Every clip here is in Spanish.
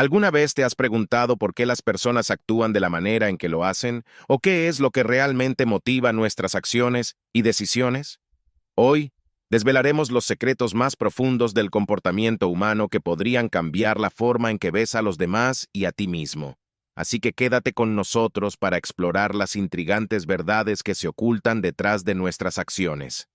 ¿Alguna vez te has preguntado por qué las personas actúan de la manera en que lo hacen o qué es lo que realmente motiva nuestras acciones y decisiones? Hoy, desvelaremos los secretos más profundos del comportamiento humano que podrían cambiar la forma en que ves a los demás y a ti mismo. Así que quédate con nosotros para explorar las intrigantes verdades que se ocultan detrás de nuestras acciones.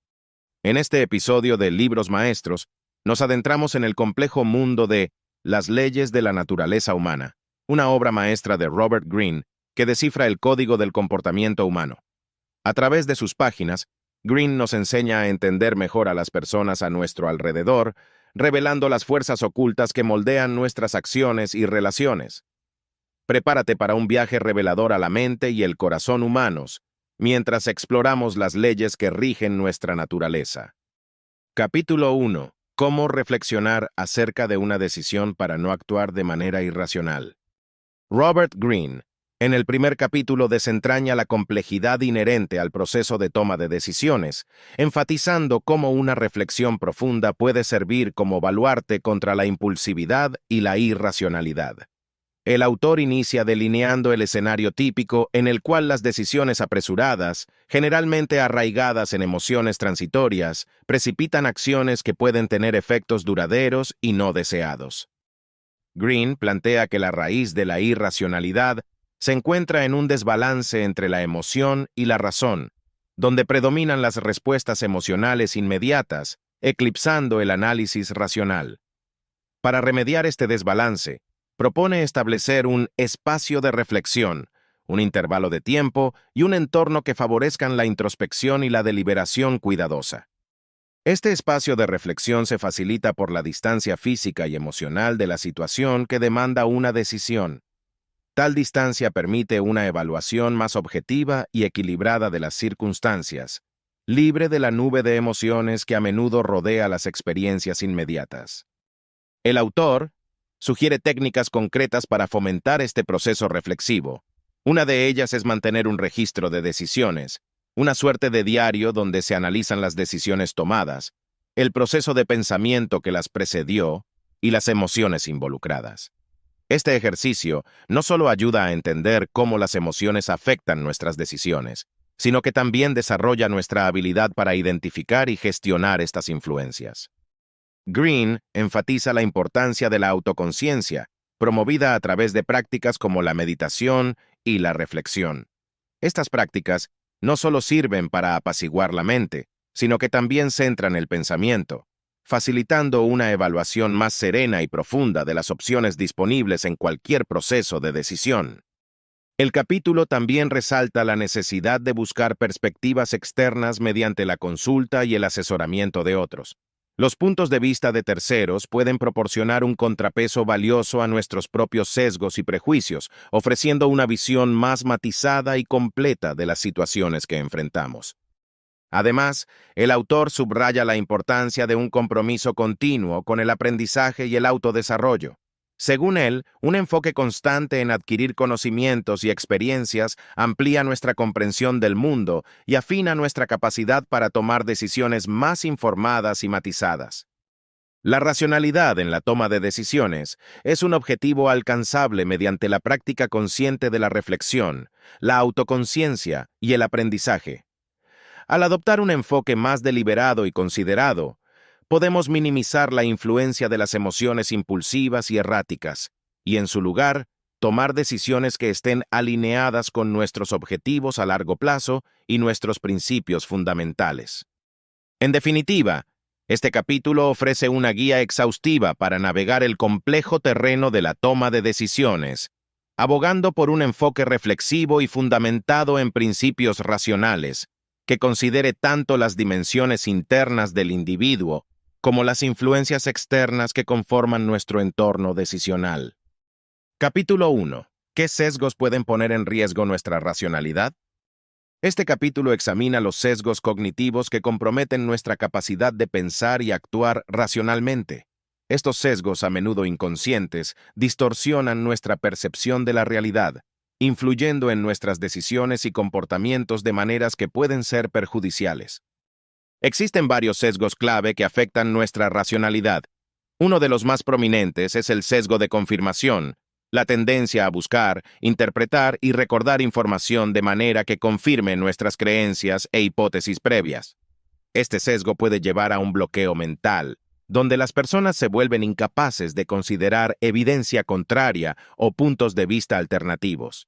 En este episodio de Libros Maestros, nos adentramos en el complejo mundo de Las leyes de la naturaleza humana, una obra maestra de Robert Greene que descifra el código del comportamiento humano. A través de sus páginas, Greene nos enseña a entender mejor a las personas a nuestro alrededor, revelando las fuerzas ocultas que moldean nuestras acciones y relaciones. Prepárate para un viaje revelador a la mente y el corazón humanos, mientras exploramos las leyes que rigen nuestra naturaleza. Capítulo 1. Cómo reflexionar acerca de una decisión para no actuar de manera irracional. Robert Greene, en el primer capítulo, desentraña la complejidad inherente al proceso de toma de decisiones, enfatizando cómo una reflexión profunda puede servir como baluarte contra la impulsividad y la irracionalidad. El autor inicia delineando el escenario típico en el cual las decisiones apresuradas, generalmente arraigadas en emociones transitorias, precipitan acciones que pueden tener efectos duraderos y no deseados. Greene plantea que la raíz de la irracionalidad se encuentra en un desbalance entre la emoción y la razón, donde predominan las respuestas emocionales inmediatas, eclipsando el análisis racional. Para remediar este desbalance, propone establecer un espacio de reflexión, un intervalo de tiempo y un entorno que favorezcan la introspección y la deliberación cuidadosa. Este espacio de reflexión se facilita por la distancia física y emocional de la situación que demanda una decisión. Tal distancia permite una evaluación más objetiva y equilibrada de las circunstancias, libre de la nube de emociones que a menudo rodea las experiencias inmediatas. El autor sugiere técnicas concretas para fomentar este proceso reflexivo. Una de ellas es mantener un registro de decisiones, una suerte de diario donde se analizan las decisiones tomadas, el proceso de pensamiento que las precedió y las emociones involucradas. Este ejercicio no solo ayuda a entender cómo las emociones afectan nuestras decisiones, sino que también desarrolla nuestra habilidad para identificar y gestionar estas influencias. Greene enfatiza la importancia de la autoconciencia, promovida a través de prácticas como la meditación y la reflexión. Estas prácticas no solo sirven para apaciguar la mente, sino que también centran el pensamiento, facilitando una evaluación más serena y profunda de las opciones disponibles en cualquier proceso de decisión. El capítulo también resalta la necesidad de buscar perspectivas externas mediante la consulta y el asesoramiento de otros. Los puntos de vista de terceros pueden proporcionar un contrapeso valioso a nuestros propios sesgos y prejuicios, ofreciendo una visión más matizada y completa de las situaciones que enfrentamos. Además, el autor subraya la importancia de un compromiso continuo con el aprendizaje y el autodesarrollo. Según él, un enfoque constante en adquirir conocimientos y experiencias amplía nuestra comprensión del mundo y afina nuestra capacidad para tomar decisiones más informadas y matizadas. La racionalidad en la toma de decisiones es un objetivo alcanzable mediante la práctica consciente de la reflexión, la autoconciencia y el aprendizaje. Al adoptar un enfoque más deliberado y considerado, podemos minimizar la influencia de las emociones impulsivas y erráticas, y en su lugar, tomar decisiones que estén alineadas con nuestros objetivos a largo plazo y nuestros principios fundamentales. En definitiva, este capítulo ofrece una guía exhaustiva para navegar el complejo terreno de la toma de decisiones, abogando por un enfoque reflexivo y fundamentado en principios racionales, que considere tanto las dimensiones internas del individuo como las influencias externas que conforman nuestro entorno decisional. Capítulo 1. ¿Qué sesgos pueden poner en riesgo nuestra racionalidad? Este capítulo examina los sesgos cognitivos que comprometen nuestra capacidad de pensar y actuar racionalmente. Estos sesgos, a menudo inconscientes, distorsionan nuestra percepción de la realidad, influyendo en nuestras decisiones y comportamientos de maneras que pueden ser perjudiciales. Existen varios sesgos clave que afectan nuestra racionalidad, Uno de los más prominentes es el sesgo de confirmación, la tendencia a buscar, interpretar y recordar información de manera que confirme nuestras creencias e hipótesis previas. Este sesgo puede llevar a un bloqueo mental, donde las personas se vuelven incapaces de considerar evidencia contraria o puntos de vista alternativos.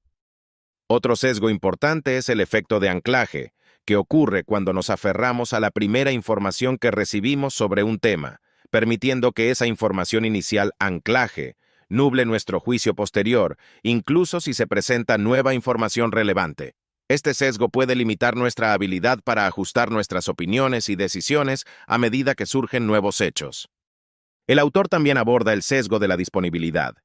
Otro sesgo importante es el efecto de anclaje, que ocurre cuando nos aferramos a la primera información que recibimos sobre un tema, permitiendo que esa información inicial anclaje, nuble nuestro juicio posterior, incluso si se presenta nueva información relevante. Este sesgo puede limitar nuestra habilidad para ajustar nuestras opiniones y decisiones a medida que surgen nuevos hechos. El autor también aborda el sesgo de la disponibilidad,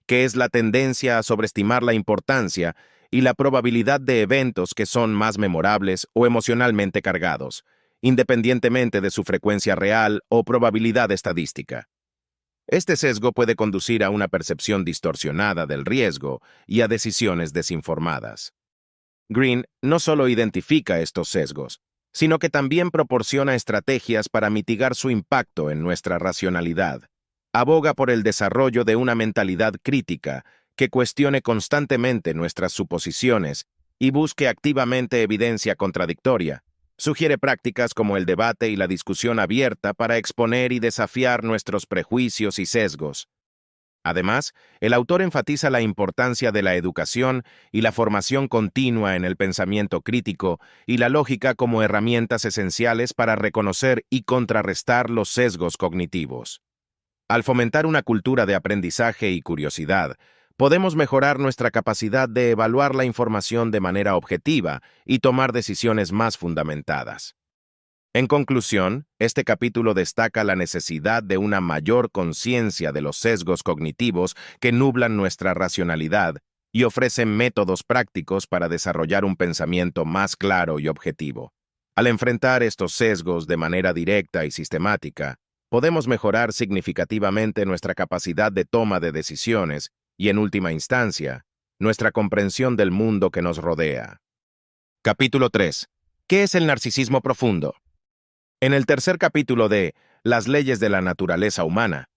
que es la tendencia a sobreestimar la importancia y la probabilidad de eventos que son más memorables o emocionalmente cargados, independientemente de su frecuencia real o probabilidad estadística. Este sesgo puede conducir a una percepción distorsionada del riesgo y a decisiones desinformadas. Green no solo identifica estos sesgos, sino que también proporciona estrategias para mitigar su impacto en nuestra racionalidad. Aboga por el desarrollo de una mentalidad crítica que cuestione constantemente nuestras suposiciones y busque activamente evidencia contradictoria. Sugiere prácticas como el debate y la discusión abierta para exponer y desafiar nuestros prejuicios y sesgos. Además, el autor enfatiza la importancia de la educación y la formación continua en el pensamiento crítico y la lógica como herramientas esenciales para reconocer y contrarrestar los sesgos cognitivos. Al fomentar una cultura de aprendizaje y curiosidad, podemos mejorar nuestra capacidad de evaluar la información de manera objetiva y tomar decisiones más fundamentadas. En conclusión, este capítulo destaca la necesidad de una mayor conciencia de los sesgos cognitivos que nublan nuestra racionalidad y ofrece métodos prácticos para desarrollar un pensamiento más claro y objetivo. Al enfrentar estos sesgos de manera directa y sistemática, podemos mejorar significativamente nuestra capacidad de toma de decisiones y, en última instancia, nuestra comprensión del mundo que nos rodea. Capítulo 3. ¿Qué es el narcisismo profundo? En el tercer capítulo de Las leyes de la naturaleza humana,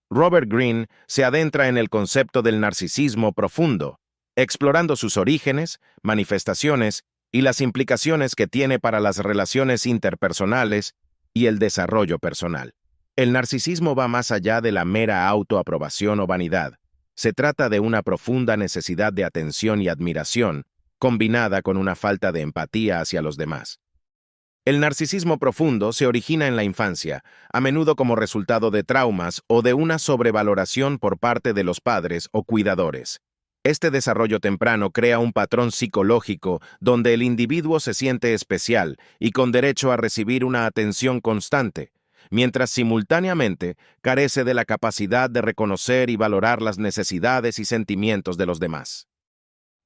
Robert Greene se adentra en el concepto del narcisismo profundo, explorando sus orígenes, manifestaciones y las implicaciones que tiene para las relaciones interpersonales y el desarrollo personal. El narcisismo va más allá de la mera autoaprobación o vanidad. Se trata de una profunda necesidad de atención y admiración, combinada con una falta de empatía hacia los demás. El narcisismo profundo se origina en la infancia, a menudo como resultado de traumas o de una sobrevaloración por parte de los padres o cuidadores. Este desarrollo temprano crea un patrón psicológico donde el individuo se siente especial y con derecho a recibir una atención constante, mientras simultáneamente carece de la capacidad de reconocer y valorar las necesidades y sentimientos de los demás.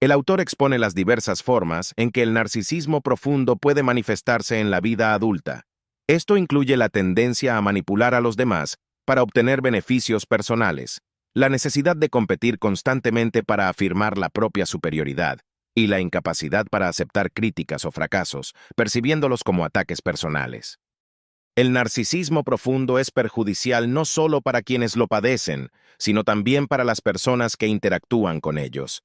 El autor expone las diversas formas en que el narcisismo profundo puede manifestarse en la vida adulta. Esto incluye la tendencia a manipular a los demás para obtener beneficios personales, la necesidad de competir constantemente para afirmar la propia superioridad, y la incapacidad para aceptar críticas o fracasos, percibiéndolos como ataques personales. El narcisismo profundo es perjudicial no solo para quienes lo padecen, sino también para las personas que interactúan con ellos.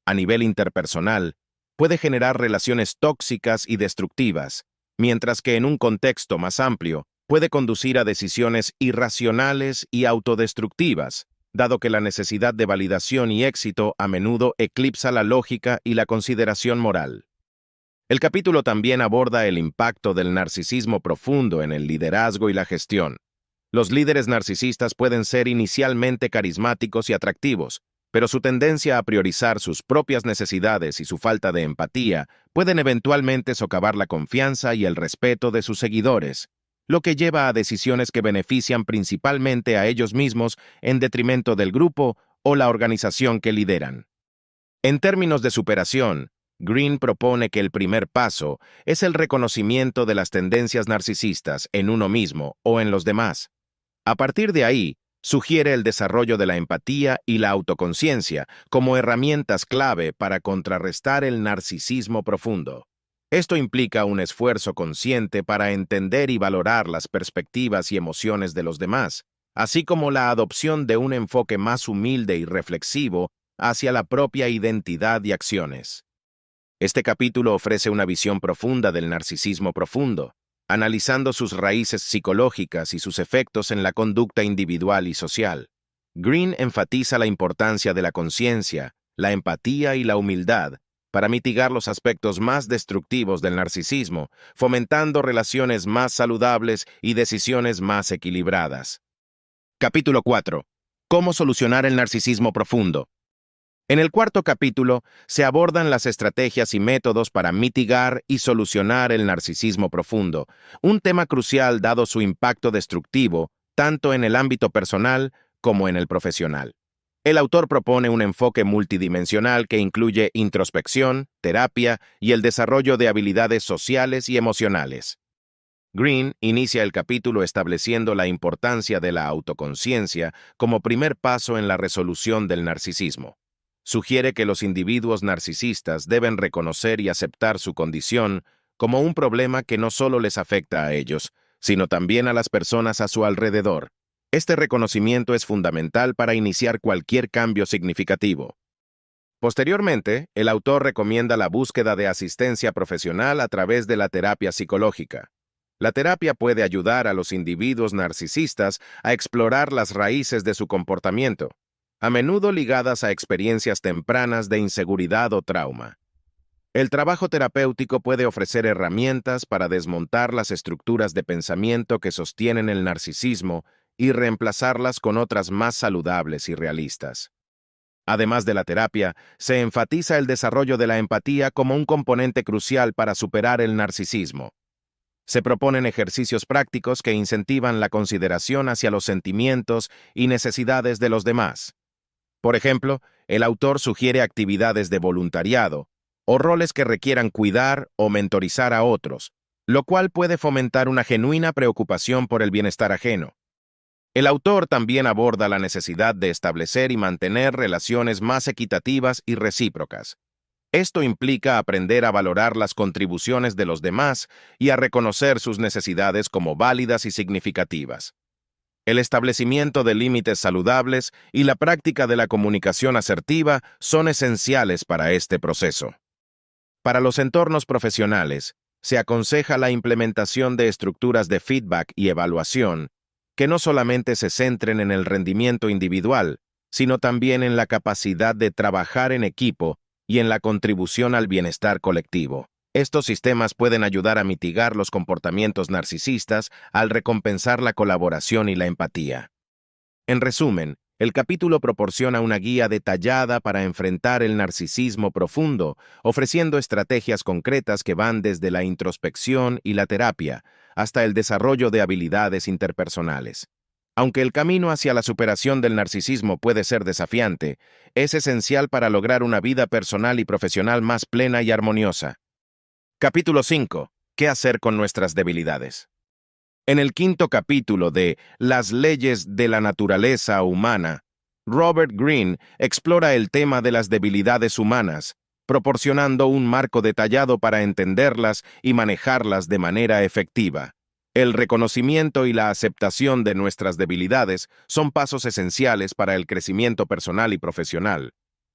A nivel interpersonal, puede generar relaciones tóxicas y destructivas, mientras que en un contexto más amplio puede conducir a decisiones irracionales y autodestructivas, dado que la necesidad de validación y éxito a menudo eclipsa la lógica y la consideración moral. El capítulo también aborda el impacto del narcisismo profundo en el liderazgo y la gestión. Los líderes narcisistas pueden ser inicialmente carismáticos y atractivos, pero su tendencia a priorizar sus propias necesidades y su falta de empatía pueden eventualmente socavar la confianza y el respeto de sus seguidores, lo que lleva a decisiones que benefician principalmente a ellos mismos en detrimento del grupo o la organización que lideran. En términos de superación, Greene propone que el primer paso es el reconocimiento de las tendencias narcisistas en uno mismo o en los demás. A partir de ahí, sugiere el desarrollo de la empatía y la autoconciencia como herramientas clave para contrarrestar el narcisismo profundo. Esto implica un esfuerzo consciente para entender y valorar las perspectivas y emociones de los demás, así como la adopción de un enfoque más humilde y reflexivo hacia la propia identidad y acciones. Este capítulo ofrece una visión profunda del narcisismo profundo, analizando sus raíces psicológicas y sus efectos en la conducta individual y social. Green enfatiza la importancia de la conciencia, la empatía y la humildad para mitigar los aspectos más destructivos del narcisismo, fomentando relaciones más saludables y decisiones más equilibradas. Capítulo 4. ¿Cómo solucionar el narcisismo profundo? En el cuarto capítulo se abordan las estrategias y métodos para mitigar y solucionar el narcisismo profundo, un tema crucial dado su impacto destructivo tanto en el ámbito personal como en el profesional. El autor propone un enfoque multidimensional que incluye introspección, terapia y el desarrollo de habilidades sociales y emocionales. Green inicia el capítulo estableciendo la importancia de la autoconciencia como primer paso en la resolución del narcisismo. Sugiere que los individuos narcisistas deben reconocer y aceptar su condición como un problema que no solo les afecta a ellos, sino también a las personas a su alrededor. Este reconocimiento es fundamental para iniciar cualquier cambio significativo. Posteriormente, el autor recomienda la búsqueda de asistencia profesional a través de la terapia psicológica. La terapia puede ayudar a los individuos narcisistas a explorar las raíces de su comportamiento, a menudo ligadas a experiencias tempranas de inseguridad o trauma. El trabajo terapéutico puede ofrecer herramientas para desmontar las estructuras de pensamiento que sostienen el narcisismo y reemplazarlas con otras más saludables y realistas. Además de la terapia, se enfatiza el desarrollo de la empatía como un componente crucial para superar el narcisismo. Se proponen ejercicios prácticos que incentivan la consideración hacia los sentimientos y necesidades de los demás. Por ejemplo, el autor sugiere actividades de voluntariado o roles que requieran cuidar o mentorizar a otros, lo cual puede fomentar una genuina preocupación por el bienestar ajeno. El autor también aborda la necesidad de establecer y mantener relaciones más equitativas y recíprocas. Esto implica aprender a valorar las contribuciones de los demás y a reconocer sus necesidades como válidas y significativas. El establecimiento de límites saludables y la práctica de la comunicación asertiva son esenciales para este proceso. Para los entornos profesionales, se aconseja la implementación de estructuras de feedback y evaluación que no solamente se centren en el rendimiento individual, sino también en la capacidad de trabajar en equipo y en la contribución al bienestar colectivo. Estos sistemas pueden ayudar a mitigar los comportamientos narcisistas al recompensar la colaboración y la empatía. En resumen, el capítulo proporciona una guía detallada para enfrentar el narcisismo profundo, ofreciendo estrategias concretas que van desde la introspección y la terapia hasta el desarrollo de habilidades interpersonales. Aunque el camino hacia la superación del narcisismo puede ser desafiante, es esencial para lograr una vida personal y profesional más plena y armoniosa. Capítulo 5. ¿Qué hacer con nuestras debilidades? En el quinto capítulo de Las leyes de la naturaleza humana, Robert Greene explora el tema de las debilidades humanas, proporcionando un marco detallado para entenderlas y manejarlas de manera efectiva. El reconocimiento y la aceptación de nuestras debilidades son pasos esenciales para el crecimiento personal y profesional,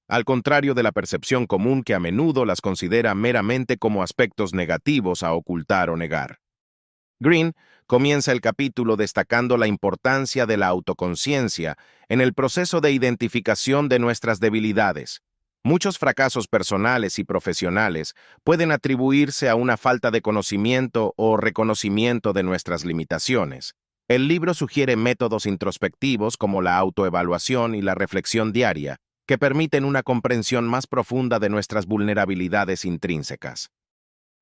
al contrario de la percepción común que a menudo las considera meramente como aspectos negativos a ocultar o negar. Greene comienza el capítulo destacando la importancia de la autoconciencia en el proceso de identificación de nuestras debilidades. Muchos fracasos personales y profesionales pueden atribuirse a una falta de conocimiento o reconocimiento de nuestras limitaciones. El libro sugiere métodos introspectivos como la autoevaluación y la reflexión diaria, que permiten una comprensión más profunda de nuestras vulnerabilidades intrínsecas.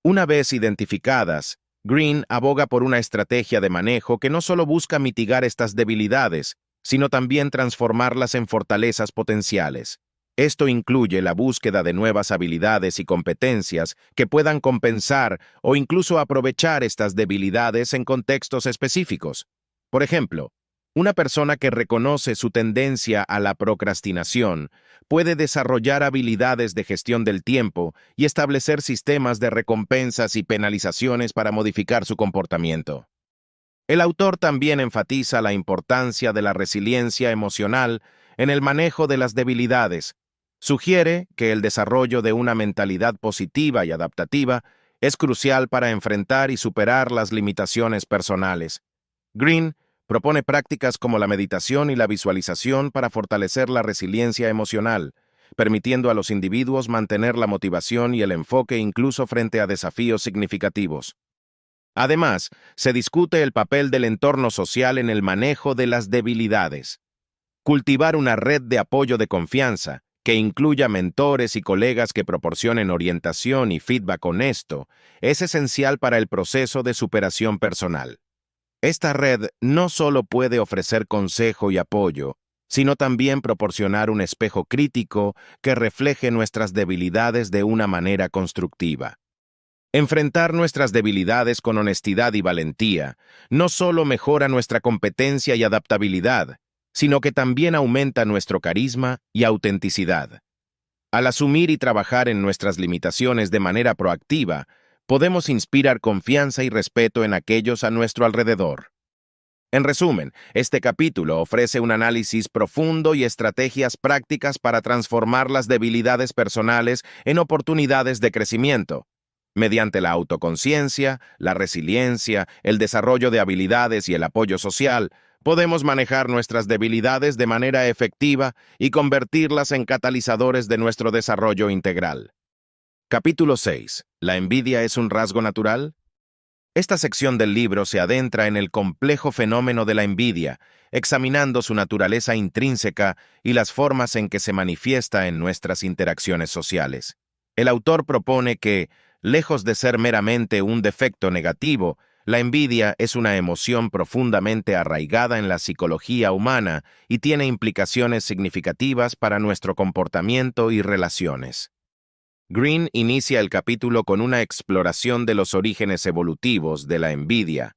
Una vez identificadas, Greene aboga por una estrategia de manejo que no solo busca mitigar estas debilidades, sino también transformarlas en fortalezas potenciales. Esto incluye la búsqueda de nuevas habilidades y competencias que puedan compensar o incluso aprovechar estas debilidades en contextos específicos. Por ejemplo, una persona que reconoce su tendencia a la procrastinación puede desarrollar habilidades de gestión del tiempo y establecer sistemas de recompensas y penalizaciones para modificar su comportamiento. El autor también enfatiza la importancia de la resiliencia emocional en el manejo de las debilidades. Sugiere que el desarrollo de una mentalidad positiva y adaptativa es crucial para enfrentar y superar las limitaciones personales. Green propone prácticas como la meditación y la visualización para fortalecer la resiliencia emocional, permitiendo a los individuos mantener la motivación y el enfoque incluso frente a desafíos significativos. Además, se discute el papel del entorno social en el manejo de las debilidades. Cultivar una red de apoyo de confianza, que incluya mentores y colegas que proporcionen orientación y feedback honesto, es esencial para el proceso de superación personal. Esta red no solo puede ofrecer consejo y apoyo, sino también proporcionar un espejo crítico que refleje nuestras debilidades de una manera constructiva. Enfrentar nuestras debilidades con honestidad y valentía no solo mejora nuestra competencia y adaptabilidad, sino que también aumenta nuestro carisma y autenticidad. Al asumir y trabajar en nuestras limitaciones de manera proactiva, podemos inspirar confianza y respeto en aquellos a nuestro alrededor. En resumen, este capítulo ofrece un análisis profundo y estrategias prácticas para transformar las debilidades personales en oportunidades de crecimiento. Mediante la autoconciencia, la resiliencia, el desarrollo de habilidades y el apoyo social, podemos manejar nuestras debilidades de manera efectiva y convertirlas en catalizadores de nuestro desarrollo integral. Capítulo 6. ¿La envidia es un rasgo natural? Esta sección del libro se adentra en el complejo fenómeno de la envidia, examinando su naturaleza intrínseca y las formas en que se manifiesta en nuestras interacciones sociales. El autor propone que, lejos de ser meramente un defecto negativo, la envidia es una emoción profundamente arraigada en la psicología humana y tiene implicaciones significativas para nuestro comportamiento y relaciones. Green inicia el capítulo con una exploración de los orígenes evolutivos de la envidia,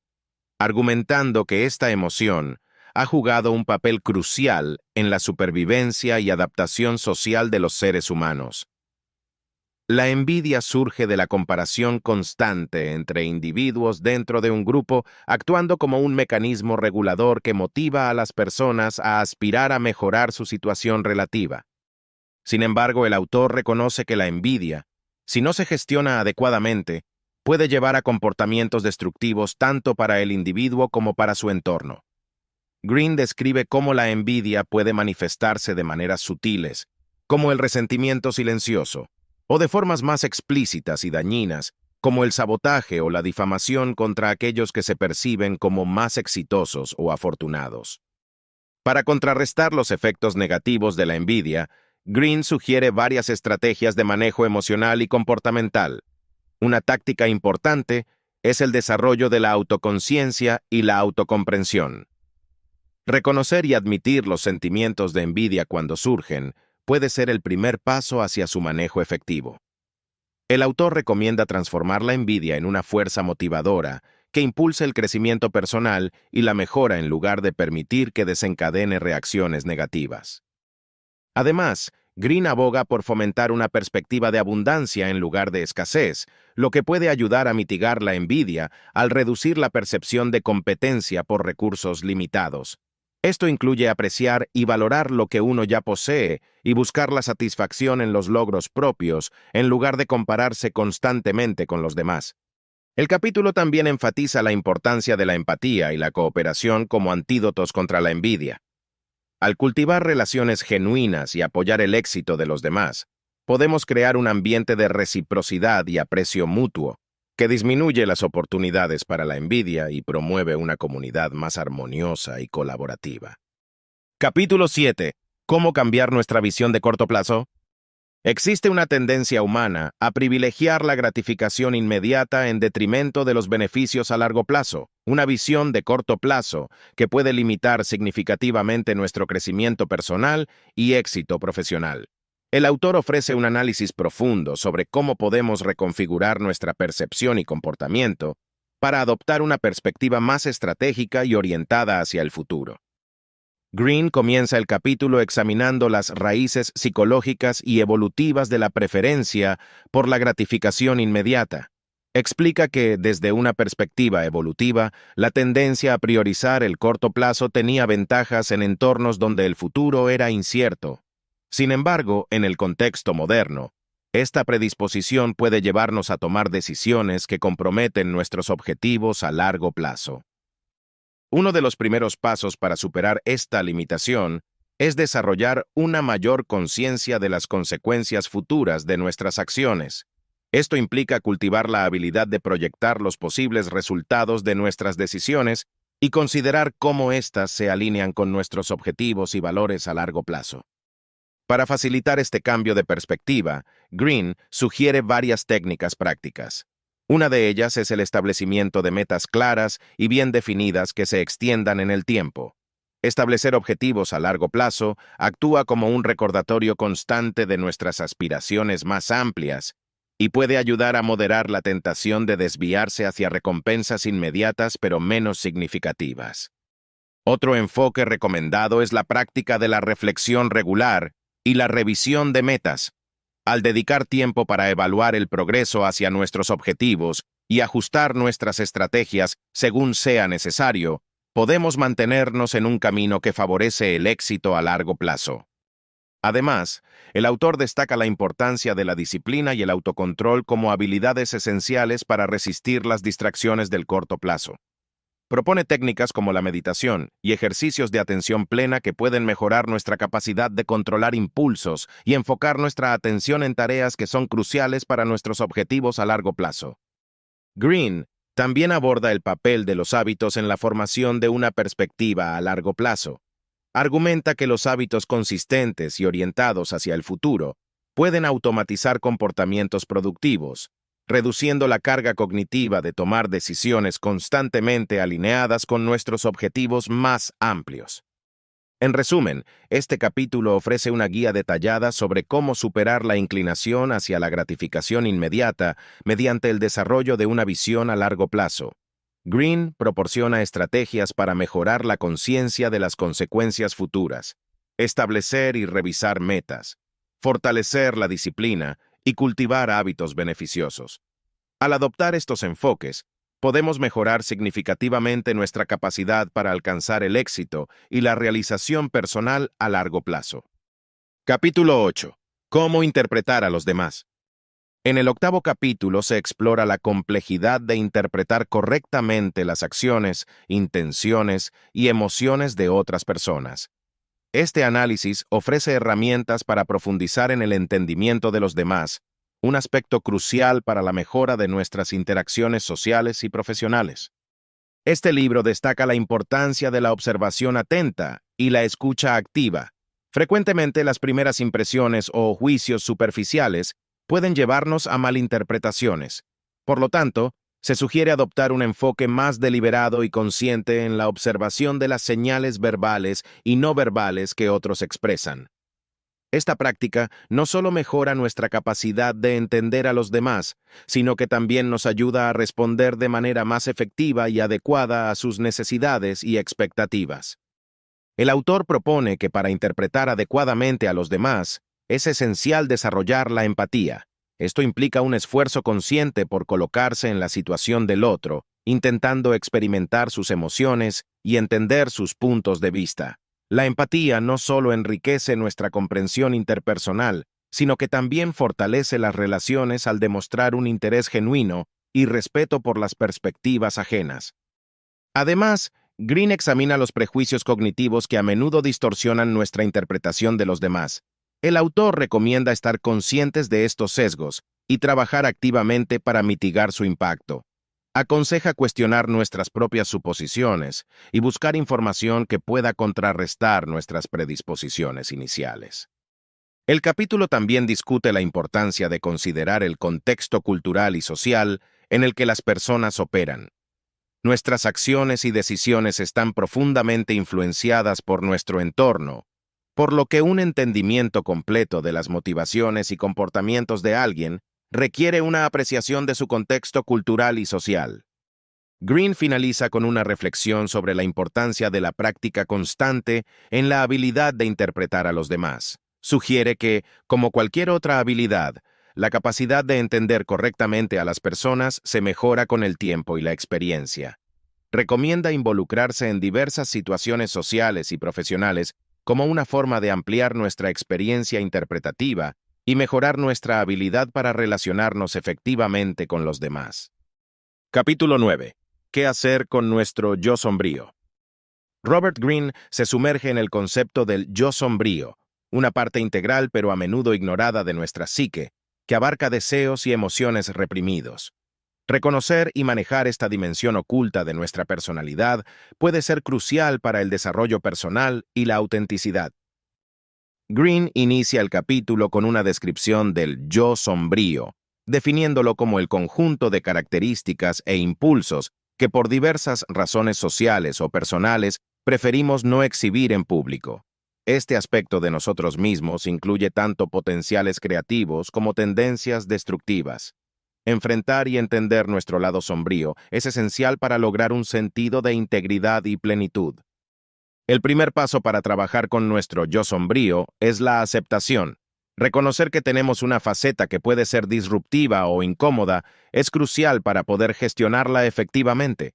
argumentando que esta emoción ha jugado un papel crucial en la supervivencia y adaptación social de los seres humanos. La envidia surge de la comparación constante entre individuos dentro de un grupo, actuando como un mecanismo regulador que motiva a las personas a aspirar a mejorar su situación relativa. Sin embargo, el autor reconoce que la envidia, si no se gestiona adecuadamente, puede llevar a comportamientos destructivos tanto para el individuo como para su entorno. Green describe cómo la envidia puede manifestarse de maneras sutiles, como el resentimiento silencioso, o de formas más explícitas y dañinas, como el sabotaje o la difamación contra aquellos que se perciben como más exitosos o afortunados. Para contrarrestar los efectos negativos de la envidia, Green sugiere varias estrategias de manejo emocional y comportamental. Una táctica importante es el desarrollo de la autoconciencia y la autocomprensión. Reconocer y admitir los sentimientos de envidia cuando surgen puede ser el primer paso hacia su manejo efectivo. El autor recomienda transformar la envidia en una fuerza motivadora que impulse el crecimiento personal y la mejora en lugar de permitir que desencadene reacciones negativas. Además, Green aboga por fomentar una perspectiva de abundancia en lugar de escasez, lo que puede ayudar a mitigar la envidia al reducir la percepción de competencia por recursos limitados. Esto incluye apreciar y valorar lo que uno ya posee y buscar la satisfacción en los logros propios en lugar de compararse constantemente con los demás. El capítulo también enfatiza la importancia de la empatía y la cooperación como antídotos contra la envidia. Al cultivar relaciones genuinas y apoyar el éxito de los demás, podemos crear un ambiente de reciprocidad y aprecio mutuo, que disminuye las oportunidades para la envidia y promueve una comunidad más armoniosa y colaborativa. Capítulo 7. ¿Cómo cambiar nuestra visión de corto plazo? Existe una tendencia humana a privilegiar la gratificación inmediata en detrimento de los beneficios a largo plazo, una visión de corto plazo que puede limitar significativamente nuestro crecimiento personal y éxito profesional. El autor ofrece un análisis profundo sobre cómo podemos reconfigurar nuestra percepción y comportamiento para adoptar una perspectiva más estratégica y orientada hacia el futuro. Green comienza el capítulo examinando las raíces psicológicas y evolutivas de la preferencia por la gratificación inmediata. Explica que, desde una perspectiva evolutiva, la tendencia a priorizar el corto plazo tenía ventajas en entornos donde el futuro era incierto. Sin embargo, en el contexto moderno, esta predisposición puede llevarnos a tomar decisiones que comprometen nuestros objetivos a largo plazo. Uno de los primeros pasos para superar esta limitación es desarrollar una mayor conciencia de las consecuencias futuras de nuestras acciones. Esto implica cultivar la habilidad de proyectar los posibles resultados de nuestras decisiones y considerar cómo éstas se alinean con nuestros objetivos y valores a largo plazo. Para facilitar este cambio de perspectiva, Green sugiere varias técnicas prácticas. Una de ellas es el establecimiento de metas claras y bien definidas que se extiendan en el tiempo. Establecer objetivos a largo plazo actúa como un recordatorio constante de nuestras aspiraciones más amplias y puede ayudar a moderar la tentación de desviarse hacia recompensas inmediatas pero menos significativas. Otro enfoque recomendado es la práctica de la reflexión regular y la revisión de metas. Al dedicar tiempo para evaluar el progreso hacia nuestros objetivos y ajustar nuestras estrategias según sea necesario, podemos mantenernos en un camino que favorece el éxito a largo plazo. Además, el autor destaca la importancia de la disciplina y el autocontrol como habilidades esenciales para resistir las distracciones del corto plazo. Propone técnicas como la meditación y ejercicios de atención plena que pueden mejorar nuestra capacidad de controlar impulsos y enfocar nuestra atención en tareas que son cruciales para nuestros objetivos a largo plazo. Green también aborda el papel de los hábitos en la formación de una perspectiva a largo plazo. Argumenta que los hábitos consistentes y orientados hacia el futuro pueden automatizar comportamientos productivos, reduciendo la carga cognitiva de tomar decisiones constantemente alineadas con nuestros objetivos más amplios. En resumen, este capítulo ofrece una guía detallada sobre cómo superar la inclinación hacia la gratificación inmediata mediante el desarrollo de una visión a largo plazo. Green proporciona estrategias para mejorar la conciencia de las consecuencias futuras, establecer y revisar metas, fortalecer la disciplina y cultivar hábitos beneficiosos. Al adoptar estos enfoques, podemos mejorar significativamente nuestra capacidad para alcanzar el éxito y la realización personal a largo plazo. Capítulo 8. ¿Cómo interpretar a los demás? En el octavo capítulo se explora la complejidad de interpretar correctamente las acciones, intenciones y emociones de otras personas. Este análisis ofrece herramientas para profundizar en el entendimiento de los demás, un aspecto crucial para la mejora de nuestras interacciones sociales y profesionales. Este libro destaca la importancia de la observación atenta y la escucha activa. Frecuentemente, las primeras impresiones o juicios superficiales pueden llevarnos a malinterpretaciones. Por lo tanto, se sugiere adoptar un enfoque más deliberado y consciente en la observación de las señales verbales y no verbales que otros expresan. Esta práctica no solo mejora nuestra capacidad de entender a los demás, sino que también nos ayuda a responder de manera más efectiva y adecuada a sus necesidades y expectativas. El autor propone que para interpretar adecuadamente a los demás, es esencial desarrollar la empatía. Esto implica un esfuerzo consciente por colocarse en la situación del otro, intentando experimentar sus emociones y entender sus puntos de vista. La empatía no solo enriquece nuestra comprensión interpersonal, sino que también fortalece las relaciones al demostrar un interés genuino y respeto por las perspectivas ajenas. Además, Green examina los prejuicios cognitivos que a menudo distorsionan nuestra interpretación de los demás. El autor recomienda estar conscientes de estos sesgos y trabajar activamente para mitigar su impacto. Aconseja cuestionar nuestras propias suposiciones y buscar información que pueda contrarrestar nuestras predisposiciones iniciales. El capítulo también discute la importancia de considerar el contexto cultural y social en el que las personas operan. Nuestras acciones y decisiones están profundamente influenciadas por nuestro entorno, por lo que un entendimiento completo de las motivaciones y comportamientos de alguien requiere una apreciación de su contexto cultural y social. Green finaliza con una reflexión sobre la importancia de la práctica constante en la habilidad de interpretar a los demás. Sugiere que, como cualquier otra habilidad, la capacidad de entender correctamente a las personas se mejora con el tiempo y la experiencia. Recomienda involucrarse en diversas situaciones sociales y profesionales como una forma de ampliar nuestra experiencia interpretativa y mejorar nuestra habilidad para relacionarnos efectivamente con los demás. Capítulo 9. ¿Qué hacer con nuestro yo sombrío? Robert Greene se sumerge en el concepto del yo sombrío, una parte integral pero a menudo ignorada de nuestra psique, que abarca deseos y emociones reprimidos. Reconocer y manejar esta dimensión oculta de nuestra personalidad puede ser crucial para el desarrollo personal y la autenticidad. Greene inicia el capítulo con una descripción del yo sombrío, definiéndolo como el conjunto de características e impulsos que por diversas razones sociales o personales preferimos no exhibir en público. Este aspecto de nosotros mismos incluye tanto potenciales creativos como tendencias destructivas. Enfrentar y entender nuestro lado sombrío es esencial para lograr un sentido de integridad y plenitud. El primer paso para trabajar con nuestro yo sombrío es la aceptación. Reconocer que tenemos una faceta que puede ser disruptiva o incómoda es crucial para poder gestionarla efectivamente.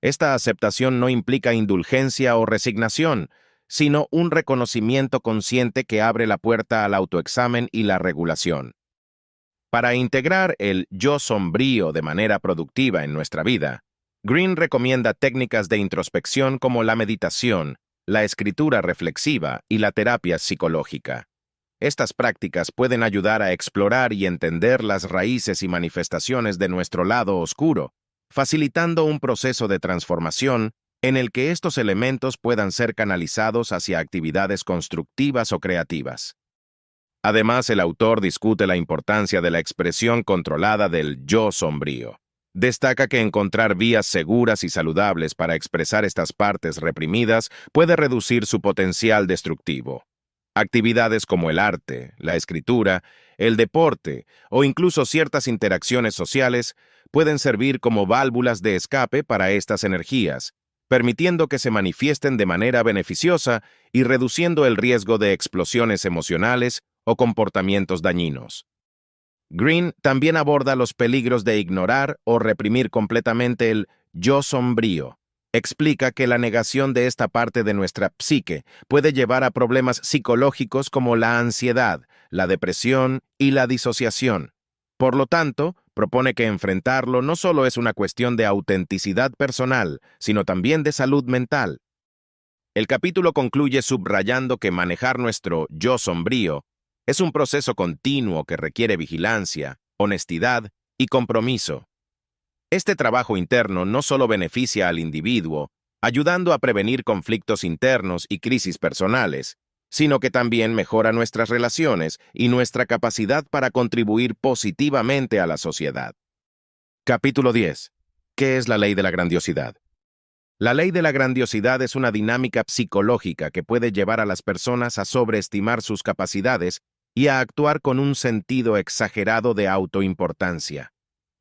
Esta aceptación no implica indulgencia o resignación, sino un reconocimiento consciente que abre la puerta al autoexamen y la regulación. Para integrar el yo sombrío de manera productiva en nuestra vida, Greene recomienda técnicas de introspección como la meditación, la escritura reflexiva y la terapia psicológica. Estas prácticas pueden ayudar a explorar y entender las raíces y manifestaciones de nuestro lado oscuro, facilitando un proceso de transformación en el que estos elementos puedan ser canalizados hacia actividades constructivas o creativas. Además, el autor discute la importancia de la expresión controlada del yo sombrío. Destaca que encontrar vías seguras y saludables para expresar estas partes reprimidas puede reducir su potencial destructivo. Actividades como el arte, la escritura, el deporte o incluso ciertas interacciones sociales pueden servir como válvulas de escape para estas energías, permitiendo que se manifiesten de manera beneficiosa y reduciendo el riesgo de explosiones emocionales o comportamientos dañinos. Greene también aborda los peligros de ignorar o reprimir completamente el yo sombrío. Explica que la negación de esta parte de nuestra psique puede llevar a problemas psicológicos como la ansiedad, la depresión y la disociación. Por lo tanto, propone que enfrentarlo no solo es una cuestión de autenticidad personal, sino también de salud mental. El capítulo concluye subrayando que manejar nuestro yo sombrío es un proceso continuo que requiere vigilancia, honestidad y compromiso. Este trabajo interno no solo beneficia al individuo, ayudando a prevenir conflictos internos y crisis personales, sino que también mejora nuestras relaciones y nuestra capacidad para contribuir positivamente a la sociedad. Capítulo 10. ¿Qué es la ley de la grandiosidad? La ley de la grandiosidad es una dinámica psicológica que puede llevar a las personas a sobreestimar sus capacidades y a actuar con un sentido exagerado de autoimportancia.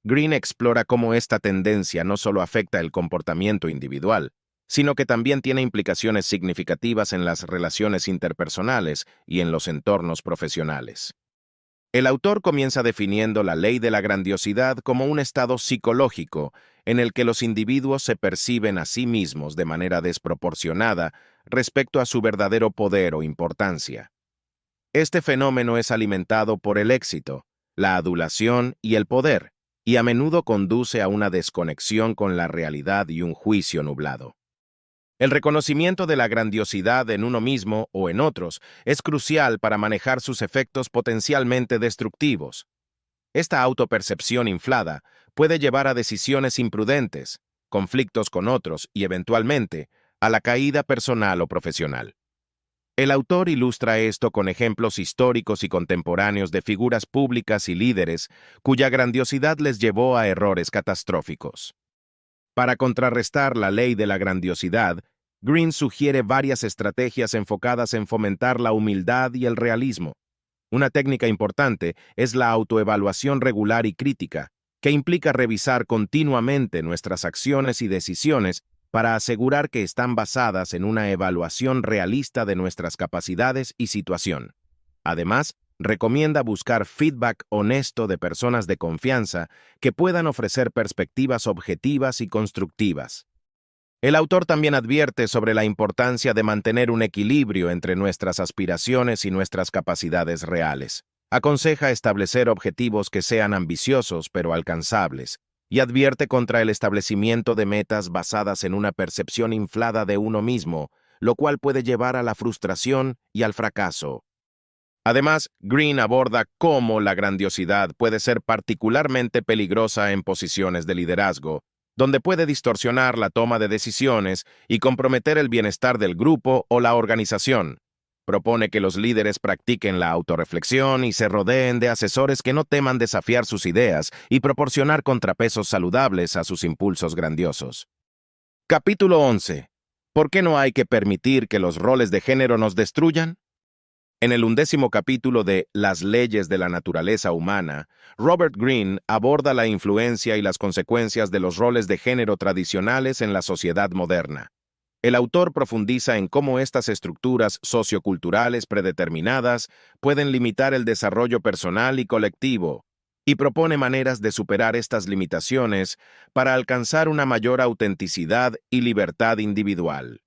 Greene explora cómo esta tendencia no solo afecta el comportamiento individual, sino que también tiene implicaciones significativas en las relaciones interpersonales y en los entornos profesionales. El autor comienza definiendo la ley de la grandiosidad como un estado psicológico en el que los individuos se perciben a sí mismos de manera desproporcionada respecto a su verdadero poder o importancia. Este fenómeno es alimentado por el éxito, la adulación y el poder, y a menudo conduce a una desconexión con la realidad y un juicio nublado. El reconocimiento de la grandiosidad en uno mismo o en otros es crucial para manejar sus efectos potencialmente destructivos. Esta autopercepción inflada puede llevar a decisiones imprudentes, conflictos con otros y, eventualmente, a la caída personal o profesional. El autor ilustra esto con ejemplos históricos y contemporáneos de figuras públicas y líderes cuya grandiosidad les llevó a errores catastróficos. Para contrarrestar la ley de la grandiosidad, Greene sugiere varias estrategias enfocadas en fomentar la humildad y el realismo. Una técnica importante es la autoevaluación regular y crítica, que implica revisar continuamente nuestras acciones y decisiones para asegurar que están basadas en una evaluación realista de nuestras capacidades y situación. Además, recomienda buscar feedback honesto de personas de confianza que puedan ofrecer perspectivas objetivas y constructivas. El autor también advierte sobre la importancia de mantener un equilibrio entre nuestras aspiraciones y nuestras capacidades reales. Aconseja establecer objetivos que sean ambiciosos pero alcanzables, y advierte contra el establecimiento de metas basadas en una percepción inflada de uno mismo, lo cual puede llevar a la frustración y al fracaso. Además, Green aborda cómo la grandiosidad puede ser particularmente peligrosa en posiciones de liderazgo, donde puede distorsionar la toma de decisiones y comprometer el bienestar del grupo o la organización. Propone que los líderes practiquen la autorreflexión y se rodeen de asesores que no teman desafiar sus ideas y proporcionar contrapesos saludables a sus impulsos grandiosos. Capítulo 11. ¿Por qué no hay que permitir que los roles de género nos destruyan? En el 11º capítulo de Las leyes de la naturaleza humana, Robert Greene aborda la influencia y las consecuencias de los roles de género tradicionales en la sociedad moderna. El autor profundiza en cómo estas estructuras socioculturales predeterminadas pueden limitar el desarrollo personal y colectivo, y propone maneras de superar estas limitaciones para alcanzar una mayor autenticidad y libertad individual.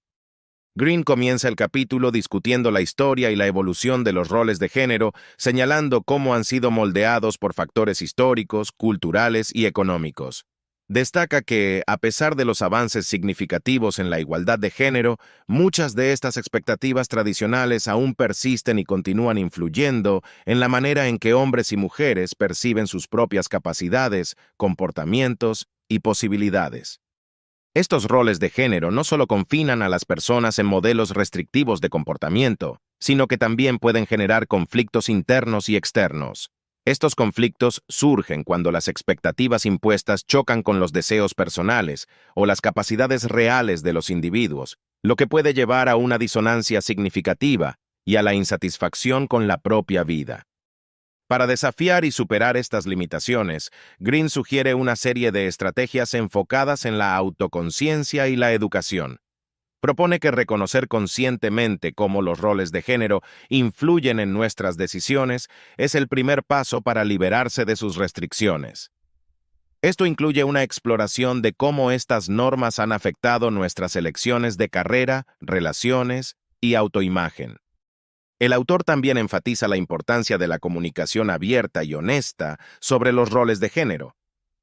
Greene comienza el capítulo discutiendo la historia y la evolución de los roles de género, señalando cómo han sido moldeados por factores históricos, culturales y económicos. Destaca que, a pesar de los avances significativos en la igualdad de género, muchas de estas expectativas tradicionales aún persisten y continúan influyendo en la manera en que hombres y mujeres perciben sus propias capacidades, comportamientos y posibilidades. Estos roles de género no solo confinan a las personas en modelos restrictivos de comportamiento, sino que también pueden generar conflictos internos y externos. Estos conflictos surgen cuando las expectativas impuestas chocan con los deseos personales o las capacidades reales de los individuos, lo que puede llevar a una disonancia significativa y a la insatisfacción con la propia vida. Para desafiar y superar estas limitaciones, Greene sugiere una serie de estrategias enfocadas en la autoconciencia y la educación. Propone que reconocer conscientemente cómo los roles de género influyen en nuestras decisiones es el primer paso para liberarse de sus restricciones. Esto incluye una exploración de cómo estas normas han afectado nuestras elecciones de carrera, relaciones y autoimagen. El autor también enfatiza la importancia de la comunicación abierta y honesta sobre los roles de género,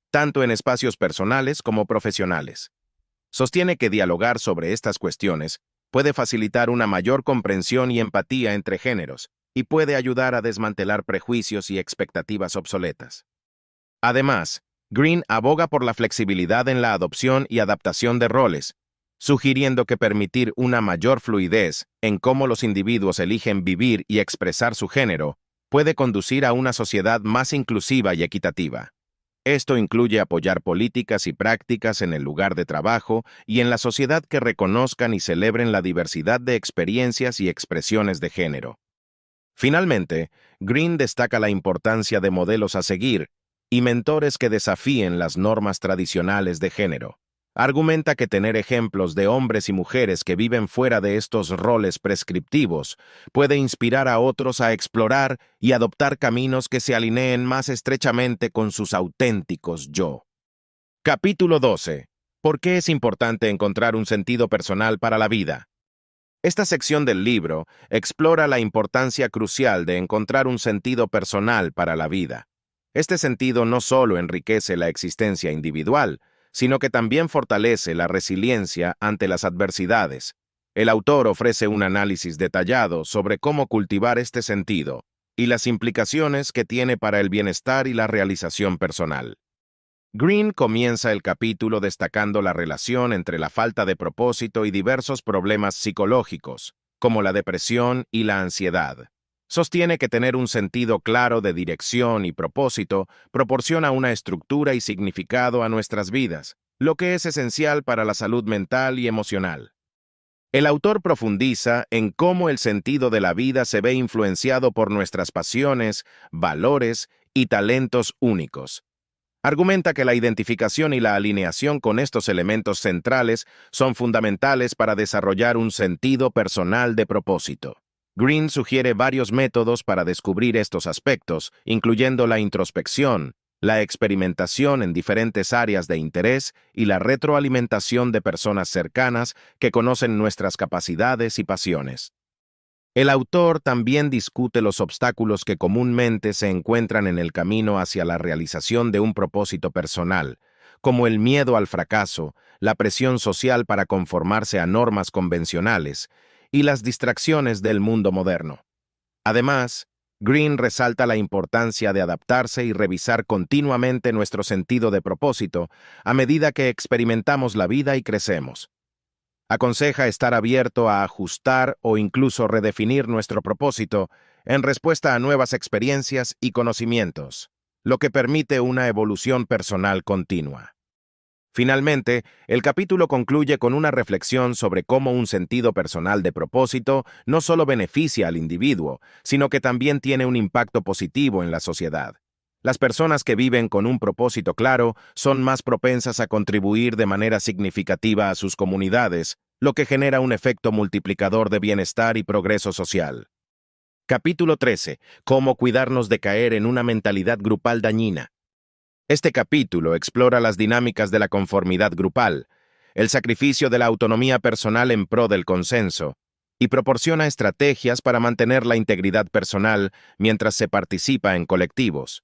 tanto en espacios personales como profesionales. Sostiene que dialogar sobre estas cuestiones puede facilitar una mayor comprensión y empatía entre géneros y puede ayudar a desmantelar prejuicios y expectativas obsoletas. Además, Greene aboga por la flexibilidad en la adopción y adaptación de roles, sugiriendo que permitir una mayor fluidez en cómo los individuos eligen vivir y expresar su género puede conducir a una sociedad más inclusiva y equitativa. Esto incluye apoyar políticas y prácticas en el lugar de trabajo y en la sociedad que reconozcan y celebren la diversidad de experiencias y expresiones de género. Finalmente, Greene destaca la importancia de modelos a seguir y mentores que desafíen las normas tradicionales de género. Argumenta que tener ejemplos de hombres y mujeres que viven fuera de estos roles prescriptivos puede inspirar a otros a explorar y adoptar caminos que se alineen más estrechamente con sus auténticos yo. Capítulo 12. ¿Por qué es importante encontrar un sentido personal para la vida? Esta sección del libro explora la importancia crucial de encontrar un sentido personal para la vida. Este sentido no solo enriquece la existencia individual, sino que también fortalece la resiliencia ante las adversidades. El autor ofrece un análisis detallado sobre cómo cultivar este sentido y las implicaciones que tiene para el bienestar y la realización personal. Greene comienza el capítulo destacando la relación entre la falta de propósito y diversos problemas psicológicos, como la depresión y la ansiedad. Sostiene que tener un sentido claro de dirección y propósito proporciona una estructura y significado a nuestras vidas, lo que es esencial para la salud mental y emocional. El autor profundiza en cómo el sentido de la vida se ve influenciado por nuestras pasiones, valores y talentos únicos. Argumenta que la identificación y la alineación con estos elementos centrales son fundamentales para desarrollar un sentido personal de propósito. Green sugiere varios métodos para descubrir estos aspectos, incluyendo la introspección, la experimentación en diferentes áreas de interés y la retroalimentación de personas cercanas que conocen nuestras capacidades y pasiones. El autor también discute los obstáculos que comúnmente se encuentran en el camino hacia la realización de un propósito personal, como el miedo al fracaso, la presión social para conformarse a normas convencionales y las distracciones del mundo moderno. Además, Green resalta la importancia de adaptarse y revisar continuamente nuestro sentido de propósito a medida que experimentamos la vida y crecemos. Aconseja estar abierto a ajustar o incluso redefinir nuestro propósito en respuesta a nuevas experiencias y conocimientos, lo que permite una evolución personal continua. Finalmente, el capítulo concluye con una reflexión sobre cómo un sentido personal de propósito no solo beneficia al individuo, sino que también tiene un impacto positivo en la sociedad. Las personas que viven con un propósito claro son más propensas a contribuir de manera significativa a sus comunidades, lo que genera un efecto multiplicador de bienestar y progreso social. Capítulo 13. Cómo cuidarnos de caer en una mentalidad grupal dañina. Este capítulo explora las dinámicas de la conformidad grupal, el sacrificio de la autonomía personal en pro del consenso, y proporciona estrategias para mantener la integridad personal mientras se participa en colectivos.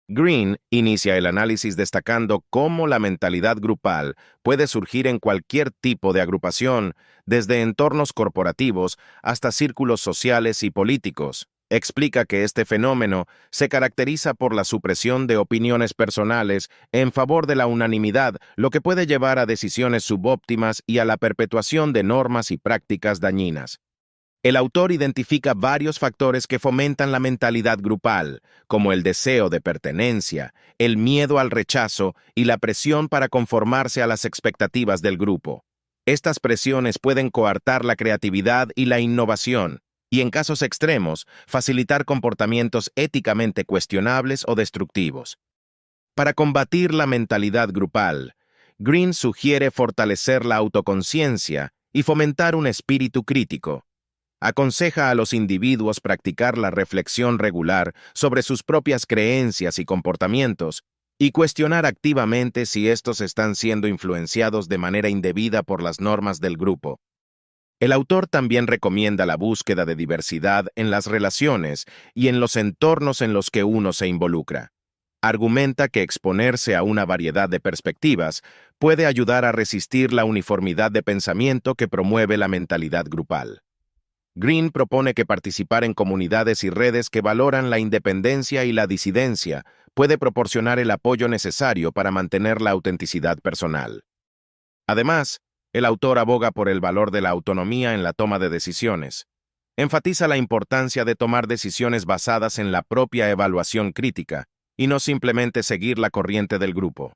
Green inicia el análisis destacando cómo la mentalidad grupal puede surgir en cualquier tipo de agrupación, desde entornos corporativos hasta círculos sociales y políticos. Explica que este fenómeno se caracteriza por la supresión de opiniones personales en favor de la unanimidad, lo que puede llevar a decisiones subóptimas y a la perpetuación de normas y prácticas dañinas. El autor identifica varios factores que fomentan la mentalidad grupal, como el deseo de pertenencia, el miedo al rechazo y la presión para conformarse a las expectativas del grupo. Estas presiones pueden coartar la creatividad y la innovación, y en casos extremos, facilitar comportamientos éticamente cuestionables o destructivos. Para combatir la mentalidad grupal, Green sugiere fortalecer la autoconciencia y fomentar un espíritu crítico. Aconseja a los individuos practicar la reflexión regular sobre sus propias creencias y comportamientos y cuestionar activamente si estos están siendo influenciados de manera indebida por las normas del grupo. El autor también recomienda la búsqueda de diversidad en las relaciones y en los entornos en los que uno se involucra. Argumenta que exponerse a una variedad de perspectivas puede ayudar a resistir la uniformidad de pensamiento que promueve la mentalidad grupal. Green propone que participar en comunidades y redes que valoran la independencia y la disidencia puede proporcionar el apoyo necesario para mantener la autenticidad personal. Además, el autor aboga por el valor de la autonomía en la toma de decisiones. Enfatiza la importancia de tomar decisiones basadas en la propia evaluación crítica y no simplemente seguir la corriente del grupo.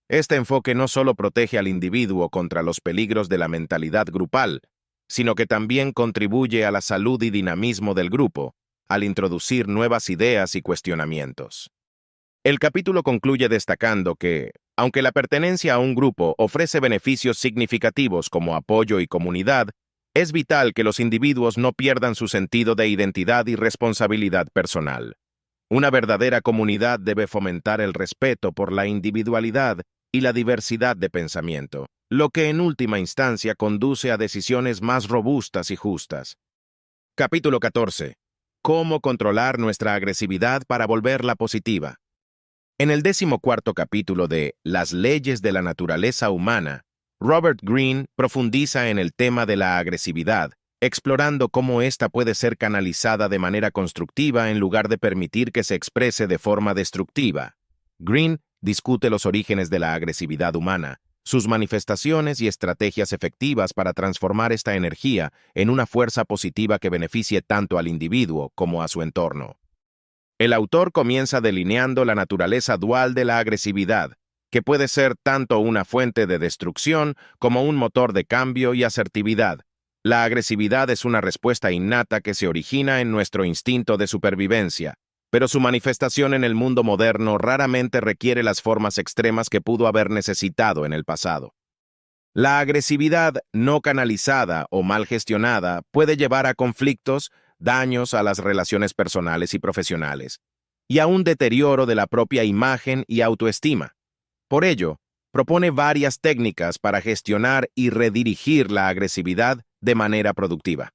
Este enfoque no solo protege al individuo contra los peligros de la mentalidad grupal, sino que también contribuye a la salud y dinamismo del grupo, al introducir nuevas ideas y cuestionamientos. El capítulo concluye destacando que, aunque la pertenencia a un grupo ofrece beneficios significativos como apoyo y comunidad, es vital que los individuos no pierdan su sentido de identidad y responsabilidad personal. Una verdadera comunidad debe fomentar el respeto por la individualidad y la diversidad de pensamiento, lo que en última instancia conduce a decisiones más robustas y justas. Capítulo 14. Cómo controlar nuestra agresividad para volverla positiva. En el 14º capítulo de Las leyes de la naturaleza humana, Robert Greene profundiza en el tema de la agresividad, explorando cómo ésta puede ser canalizada de manera constructiva en lugar de permitir que se exprese de forma destructiva. Greene discute los orígenes de la agresividad humana, sus manifestaciones y estrategias efectivas para transformar esta energía en una fuerza positiva que beneficie tanto al individuo como a su entorno. El autor comienza delineando la naturaleza dual de la agresividad, que puede ser tanto una fuente de destrucción como un motor de cambio y asertividad. La agresividad es una respuesta innata que se origina en nuestro instinto de supervivencia, pero su manifestación en el mundo moderno raramente requiere las formas extremas que pudo haber necesitado en el pasado. La agresividad no canalizada o mal gestionada puede llevar a conflictos, daños a las relaciones personales y profesionales, y a un deterioro de la propia imagen y autoestima. Por ello, propone varias técnicas para gestionar y redirigir la agresividad de manera productiva.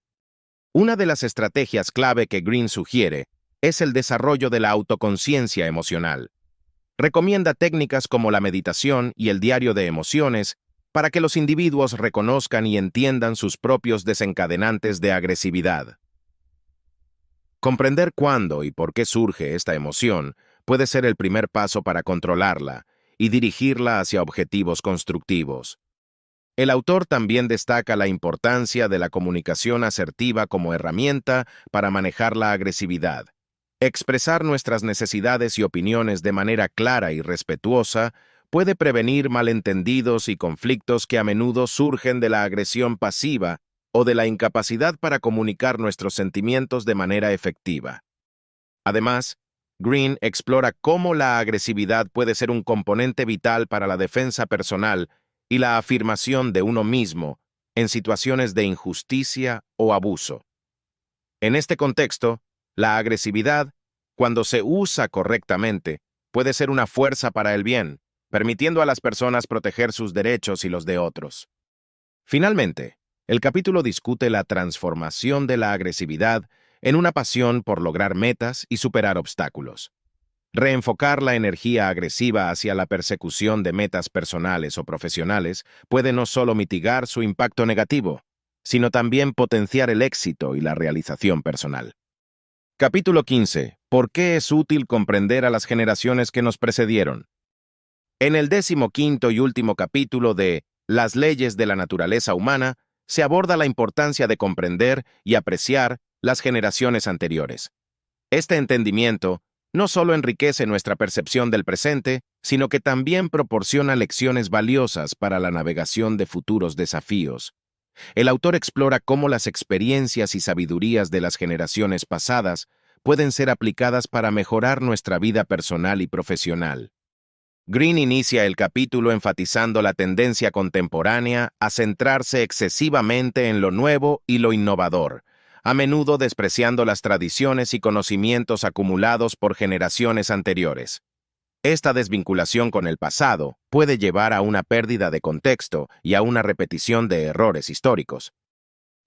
Una de las estrategias clave que Green sugiere es el desarrollo de la autoconciencia emocional. Recomienda técnicas como la meditación y el diario de emociones para que los individuos reconozcan y entiendan sus propios desencadenantes de agresividad. Comprender cuándo y por qué surge esta emoción puede ser el primer paso para controlarla y dirigirla hacia objetivos constructivos. El autor también destaca la importancia de la comunicación asertiva como herramienta para manejar la agresividad. Expresar nuestras necesidades y opiniones de manera clara y respetuosa puede prevenir malentendidos y conflictos que a menudo surgen de la agresión pasiva o de la incapacidad para comunicar nuestros sentimientos de manera efectiva. Además, Green explora cómo la agresividad puede ser un componente vital para la defensa personal y la afirmación de uno mismo en situaciones de injusticia o abuso. En este contexto, la agresividad, cuando se usa correctamente, puede ser una fuerza para el bien, permitiendo a las personas proteger sus derechos y los de otros. Finalmente, el capítulo discute la transformación de la agresividad en una pasión por lograr metas y superar obstáculos. Reenfocar la energía agresiva hacia la persecución de metas personales o profesionales puede no solo mitigar su impacto negativo, sino también potenciar el éxito y la realización personal. Capítulo 15. ¿Por qué es útil comprender a las generaciones que nos precedieron? En el 15º y último capítulo de Las leyes de la naturaleza humana, se aborda la importancia de comprender y apreciar las generaciones anteriores. Este entendimiento no solo enriquece nuestra percepción del presente, sino que también proporciona lecciones valiosas para la navegación de futuros desafíos. El autor explora cómo las experiencias y sabidurías de las generaciones pasadas pueden ser aplicadas para mejorar nuestra vida personal y profesional. Green inicia el capítulo enfatizando la tendencia contemporánea a centrarse excesivamente en lo nuevo y lo innovador, a menudo despreciando las tradiciones y conocimientos acumulados por generaciones anteriores. Esta desvinculación con el pasado puede llevar a una pérdida de contexto y a una repetición de errores históricos.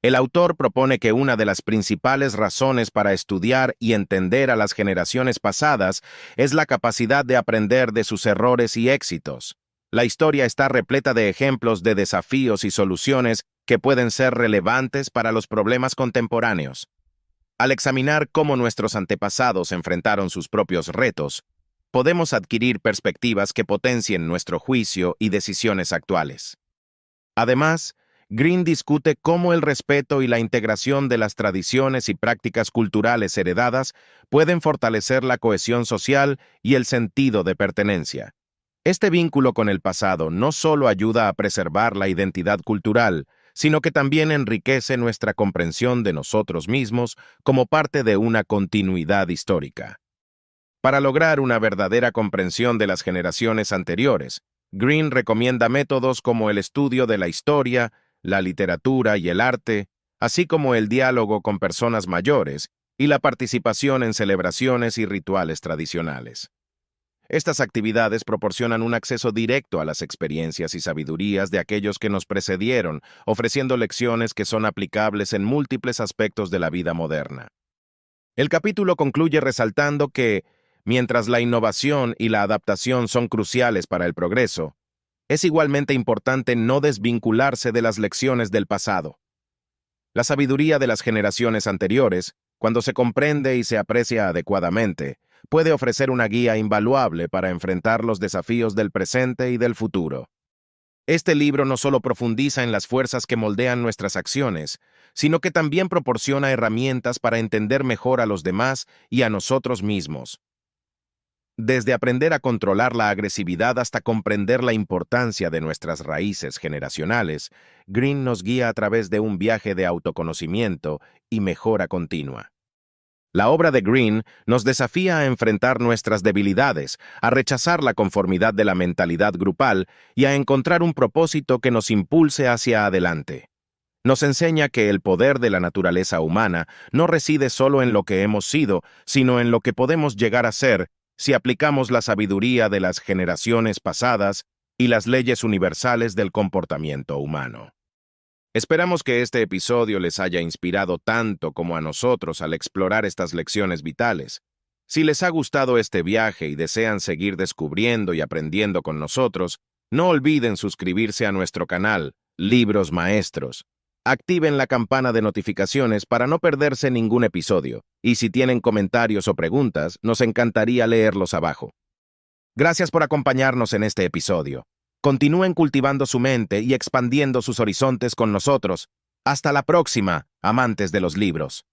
El autor propone que una de las principales razones para estudiar y entender a las generaciones pasadas es la capacidad de aprender de sus errores y éxitos. La historia está repleta de ejemplos de desafíos y soluciones que pueden ser relevantes para los problemas contemporáneos. Al examinar cómo nuestros antepasados enfrentaron sus propios retos, podemos adquirir perspectivas que potencien nuestro juicio y decisiones actuales. Además, Green discute cómo el respeto y la integración de las tradiciones y prácticas culturales heredadas pueden fortalecer la cohesión social y el sentido de pertenencia. Este vínculo con el pasado no solo ayuda a preservar la identidad cultural, sino que también enriquece nuestra comprensión de nosotros mismos como parte de una continuidad histórica. Para lograr una verdadera comprensión de las generaciones anteriores, Green recomienda métodos como el estudio de la historia, la literatura y el arte, así como el diálogo con personas mayores y la participación en celebraciones y rituales tradicionales. Estas actividades proporcionan un acceso directo a las experiencias y sabidurías de aquellos que nos precedieron, ofreciendo lecciones que son aplicables en múltiples aspectos de la vida moderna. El capítulo concluye resaltando que, mientras la innovación y la adaptación son cruciales para el progreso, es igualmente importante no desvincularse de las lecciones del pasado. La sabiduría de las generaciones anteriores, cuando se comprende y se aprecia adecuadamente, puede ofrecer una guía invaluable para enfrentar los desafíos del presente y del futuro. Este libro no solo profundiza en las fuerzas que moldean nuestras acciones, sino que también proporciona herramientas para entender mejor a los demás y a nosotros mismos. Desde aprender a controlar la agresividad hasta comprender la importancia de nuestras raíces generacionales, Green nos guía a través de un viaje de autoconocimiento y mejora continua. La obra de Green nos desafía a enfrentar nuestras debilidades, a rechazar la conformidad de la mentalidad grupal y a encontrar un propósito que nos impulse hacia adelante. Nos enseña que el poder de la naturaleza humana no reside solo en lo que hemos sido, sino en lo que podemos llegar a ser si aplicamos la sabiduría de las generaciones pasadas y las leyes universales del comportamiento humano. Esperamos que este episodio les haya inspirado tanto como a nosotros al explorar estas lecciones vitales. Si les ha gustado este viaje y desean seguir descubriendo y aprendiendo con nosotros, no olviden suscribirse a nuestro canal, Libros Maestros. Activen la campana de notificaciones para no perderse ningún episodio, y si tienen comentarios o preguntas, nos encantaría leerlos abajo. Gracias por acompañarnos en este episodio. Continúen cultivando su mente y expandiendo sus horizontes con nosotros. Hasta la próxima, amantes de los libros.